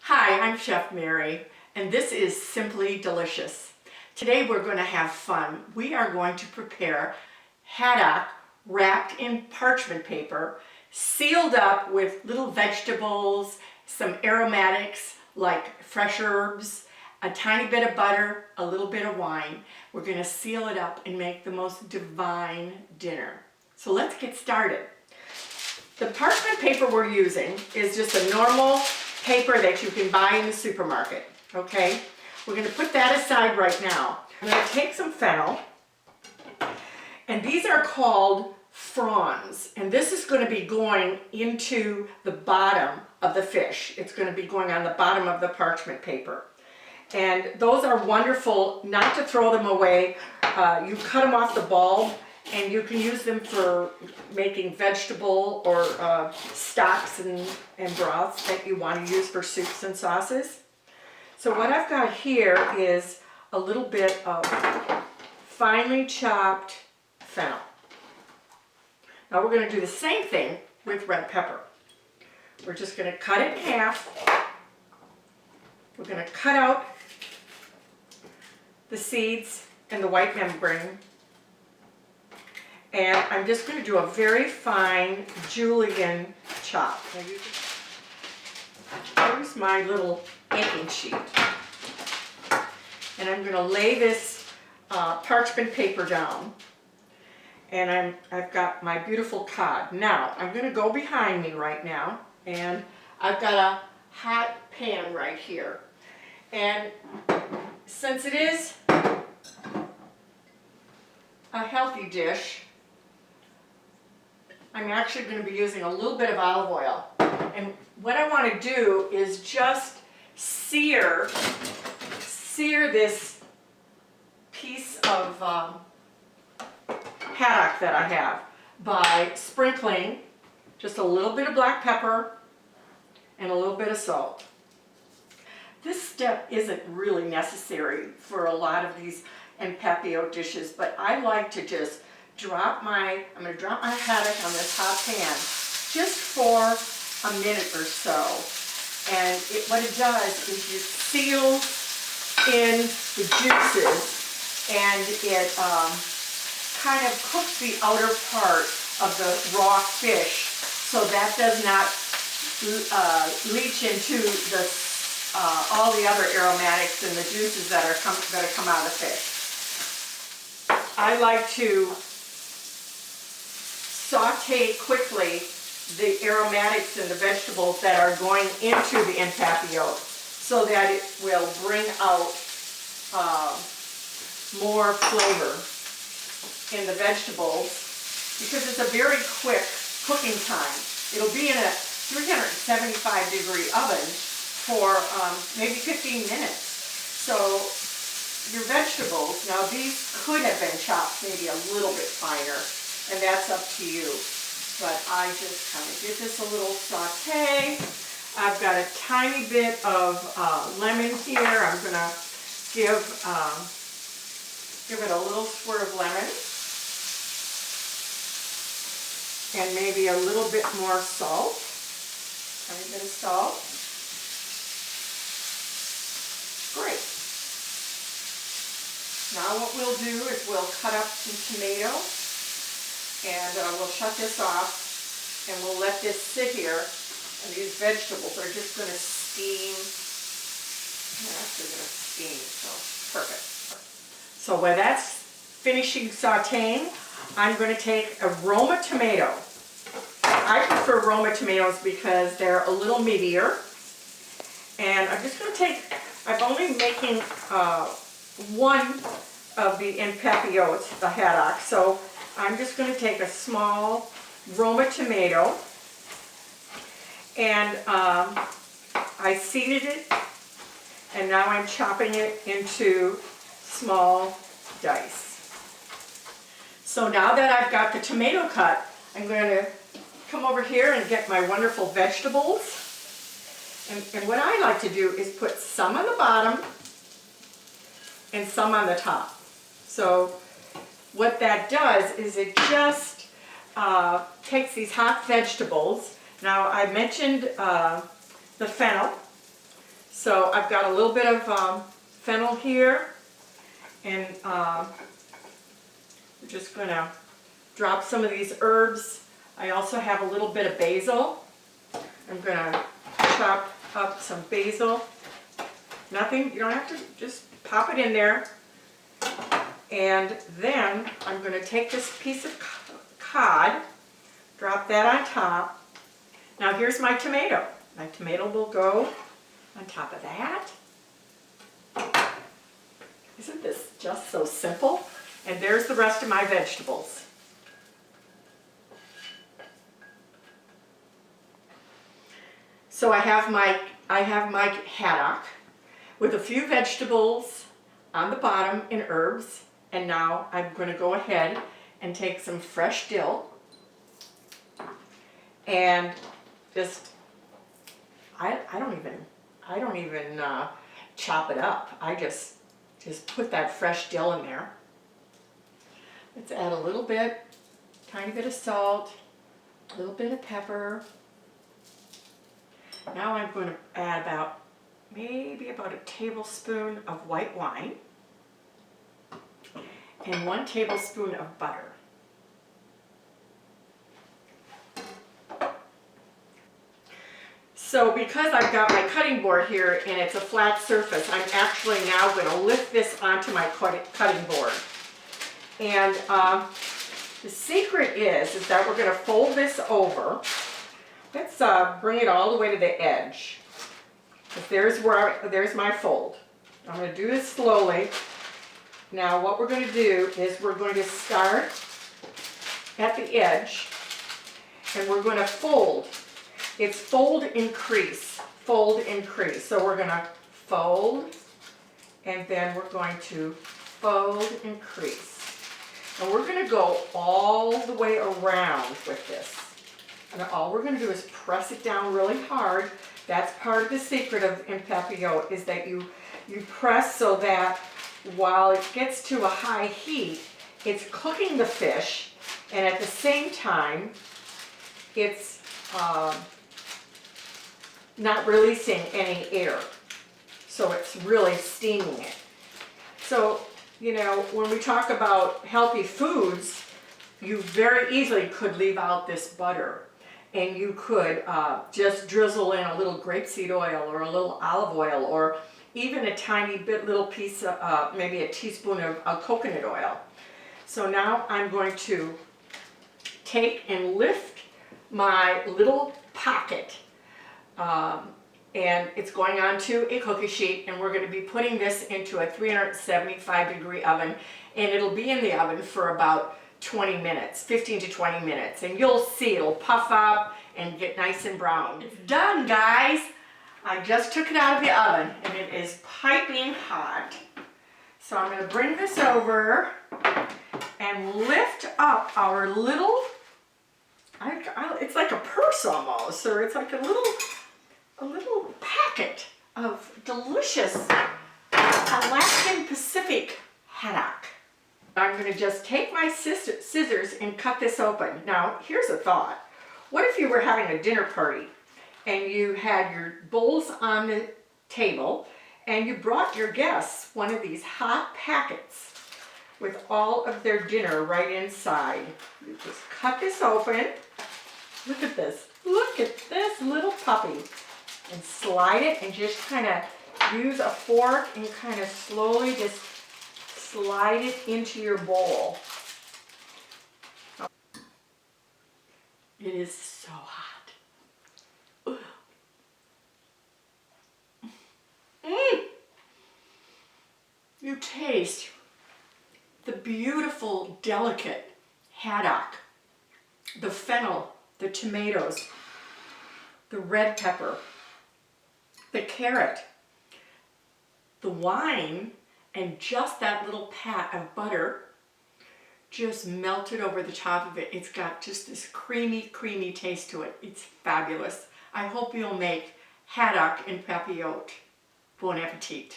Hi, I'm Chef Mary, and this is Simply Delicious. Today we're going to have fun. We are going to prepare haddock wrapped in parchment paper, sealed up with little vegetables, some aromatics like fresh herbs, a tiny bit of butter, a little bit of wine. We're going to seal it up and make the most divine dinner. So let's get started. The parchment paper we're using is just a normal paper that you can buy in the supermarket, okay? We're going to put that aside right now. I'm going to take some fennel, and these are called fronds, and this is going to be going into the bottom of the fish. It's going to be going on the bottom of the parchment paper. And those are wonderful, not to throw them away. You cut them off the bulb, and you can use them for making vegetable or stocks and broths that you want to use for soups and sauces. So what I've got here is a little bit of finely chopped fennel. Now we're going to do the same thing with red pepper. We're just going to cut it in half. We're going to cut out the seeds and the white membrane. And I'm just going to do a very fine julienne chop. Here's my little baking sheet. And I'm going to lay this parchment paper down. And I've got my beautiful cod. Now, I'm going to go behind me right now. And I've got a hot pan right here. And since it is a healthy dish, I'm actually going to be using a little bit of olive oil. And what I want to do is just sear this piece of haddock that I have by sprinkling just a little bit of black pepper and a little bit of salt. This step isn't really necessary for a lot of these enPapillote dishes, but I like to just I'm going to drop my haddock on this hot pan just for a minute or so. And what it does is it seals in the juices, and it kind of cooks the outer part of the raw fish so that does not leach into all the other aromatics and the juices that are going to come out of the fish. I like to saute quickly the aromatics and the vegetables that are going into the enPapillote so that it will bring out more flavor in the vegetables, because it's a very quick cooking time. It'll be in a 375-degree oven for maybe 15 minutes. So your vegetables, now these could have been chopped maybe a little bit finer, and that's up to you. But I just kind of give this a little saute. I've got a tiny bit of lemon here. I'm going to give it a little squirt of lemon. And maybe a little bit more salt. Tiny bit of salt. Great. Now what we'll do is we'll cut up some tomato. And we'll shut this off, and we'll let this sit here, and these vegetables are just going to steam. They're actually going to steam, so perfect. So while that's finishing sauteing, I'm going to take a Roma tomato. I prefer Roma tomatoes because they're a little meatier. And I'm just going to I'm only making one of the enPapillotes, the haddock, so I'm just going to take a small Roma tomato, and I seeded it, and now I'm chopping it into small dice. So now that I've got the tomato cut, I'm going to come over here and get my wonderful vegetables. And what I like to do is put some on the bottom and some on the top. So what that does is it just takes these hot vegetables. Now I mentioned the fennel. So I've got a little bit of fennel here, and we're just going to drop some of these herbs. I also have a little bit of basil. I'm going to chop up some basil. Nothing, you don't have to, just pop it in there. And then I'm going to take this piece of cod, drop that on top. Now here's my tomato. My tomato will go on top of that. Isn't this just so simple? And there's the rest of my vegetables. So I have my haddock with a few vegetables on the bottom and herbs. And now I'm going to go ahead and take some fresh dill and just I don't even chop it up. I just put that fresh dill in there. Let's add a little bit, tiny bit of salt, a little bit of pepper. Now I'm going to add maybe about a tablespoon of white wine and 1 tablespoon of butter. So because I've got my cutting board here and it's a flat surface, I'm actually now going to lift this onto my cutting board. And the secret is that we're going to fold this over. Let's bring it all the way to the edge. There's my fold. I'm going to do this slowly. Now what we're going to do is we're going to start at the edge and we're going to fold. It's fold, increase, fold, increase. So we're going to fold and then we're going to fold, increase. And we're going to go all the way around with this. And all we're going to do is press it down really hard. That's part of the secret of enPapillote, is that you press so that while it gets to a high heat, it's cooking the fish, and at the same time, it's not releasing any air. So it's really steaming it. So, you know, when we talk about healthy foods, you very easily could leave out this butter. And you could just drizzle in a little grapeseed oil or a little olive oil or even a tiny bit, little piece of, maybe a teaspoon of coconut oil. So now I'm going to take and lift my little pocket and it's going onto a cookie sheet, and we're going to be putting this into a 375-degree oven, and it'll be in the oven for about 20 minutes, 15 to 20 minutes, and you'll see it'll puff up and get nice and brown. It's done, guys. I just took it out of the oven and it is piping hot. So I'm going to bring this over and lift up our little, it's like a purse almost, or it's like a little packet of delicious Alaskan Pacific haddock. I'm going to just take my scissors and cut this open. Now, here's a thought. What if you were having a dinner party and you had your bowls on the table and you brought your guests one of these hot packets with all of their dinner right inside? You just cut this open. Look at this. Look at this little puppy. And slide it and just kind of use a fork and kind of slowly just slide it into your bowl. It is so hot. You taste the beautiful, delicate haddock, the fennel, the tomatoes, the red pepper, the carrot, the wine, and just that little pat of butter just melted over the top of it. It's got just this creamy, creamy taste to it. It's fabulous. I hope you'll make haddock enPapillote. Bon appetit.